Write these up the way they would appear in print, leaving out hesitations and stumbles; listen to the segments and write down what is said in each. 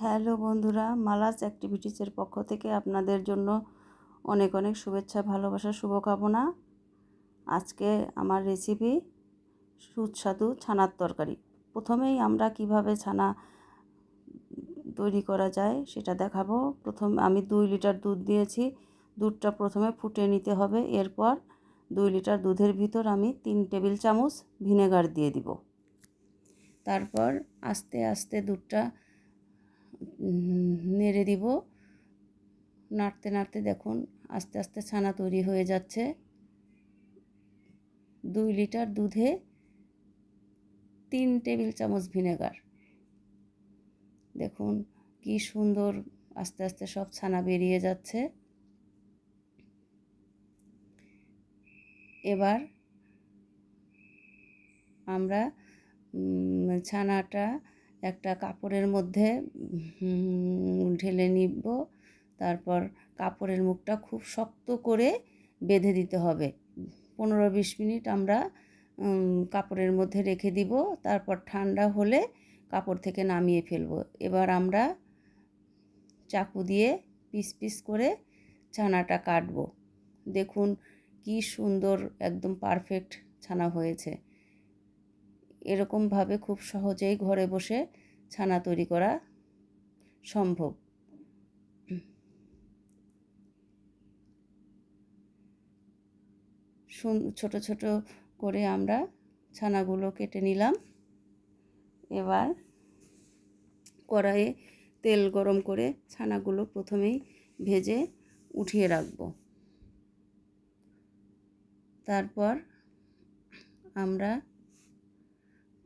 Hello বন্ধুরা, মালাস অ্যাক্টিভিটিসের পক্ষ থেকে আপনাদের জন্য অনেক অনেক শুভেচ্ছা, ভালোবাসা, শুভকামনা। আজকে আমার রেসিপি সুস্বাদু ছানার তরকারি। প্রথমেই আমরা কিভাবে ছানা তৈরি করা যায় সেটা দেখাবো। আমি 2 লিটার দুধ দিয়েছি। দুধটা প্রথমে ফুটিয়ে নিতে হবে। এরপর 2 লিটার দুধের ভিতর আমি 3 টেবিল চামচ ভিনেগার দিয়ে দিব। তারপর আস্তে আস্তে দুধটা নেড়ে দিব। নাড়তে নাড়তে দেখুন আস্তে আস্তে ছানা তৈরি হয়ে যাচ্ছে। 2 লিটার দুধে 3 টেবিল চামচ ভিনেগার। দেখুন কি সুন্দর আস্তে আস্তে সব ছানা বেরিয়ে যাচ্ছে। এবার আমরা ছানাটা একটা কাপড়ের মধ্যে ঢেলে নিব। তারপর কাপড়ের মুখটা খুব শক্ত করে বেঁধে দিতে হবে। 15-20 মিনিট আমরা কাপড়ের মধ্যে রেখে দিব। তারপর ঠান্ডা হলে কাপড় থেকে নামিয়ে ফেলব। এবার আমরা চাকু দিয়ে পিস পিস করে ছানাটা কাটব। দেখুন কি সুন্দর, একদম পারফেক্ট ছানা হয়েছে। এরকমভাবে খুব সহজেই ঘরে বসে ছানা তৈরি করা সম্ভব। ছোট ছোট করে আমরা ছানাগুলো কেটে নিলাম। এবার কড়াইয়ে তেল গরম করে ছানাগুলো প্রথমেই ভেজে উঠিয়ে রাখব। তারপর আমরা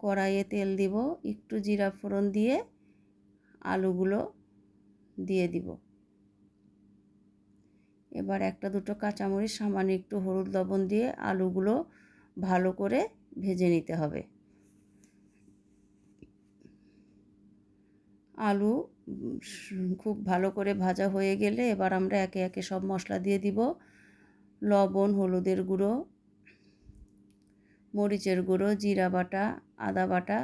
কড়াইয়ে তেল দিব, একটু জিরা ফোড়ন দিয়ে আলুগুলো দিয়ে দিব। এবার 1-2 কাঁচামরিচ, সামান্য একটু হলুদ লবণ দিয়ে আলুগুলো ভালো করে ভেজে নিতে হবে। আলু খুব ভালো করে ভাজা হয়ে গেলে এবার আমরা একে একে সব মশলা দিয়ে দিব। লবণ, হলুদের গুঁড়ো, মরিচের গুঁড়ো, জিরা বাটা, আদা বাটা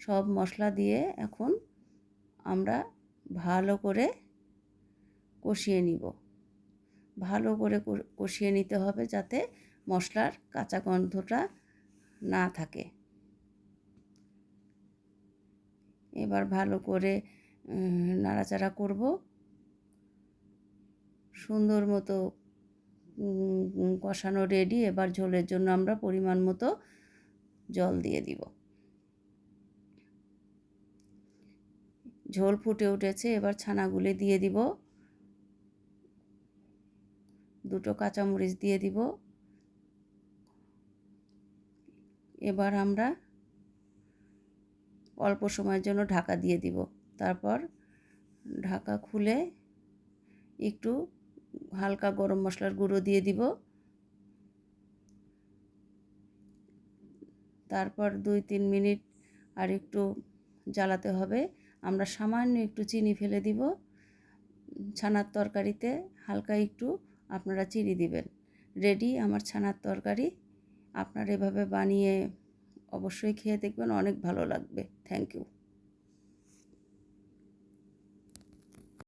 সব মশলা দিয়ে এখন আমরা ভালো করে কষিয়ে নিব। ভালো করে কষিয়ে নিতে হবে যাতে মশলার কাঁচা গন্ধটা না থাকে। এবার ভালো করে নাড়াচাড়া করব। সুন্দর মতো কষানো রেডি। এবার ঝোলের জন্য আমরা পরিমাণ মতো জল দিয়ে দিব। ঝোল ফুটে উঠেছে, এবার ছানাগুলি দিয়ে দিব। 2 কাঁচামরিচ দিয়ে দিব। এবার আমরা অল্প সময়ের জন্য ঢাকা দিয়ে দিব। তারপর ঢাকা খুলে একটু হালকা গরম মশলার গুঁড়ো দিয়ে দিব। তারপর 2-3 মিনিট আর একটু জ্বালাতে হবে। আমরা সামান্য একটু চিনি ফেলে দিব। ছানার তরকারিতে হালকা একটু আপনারা চিনি দিবেন। রেডি আমার ছানার তরকারি। আপনারা এভাবে বানিয়ে অবশ্যই খেয়ে দেখবেন, অনেক ভালো লাগবে। Thank you.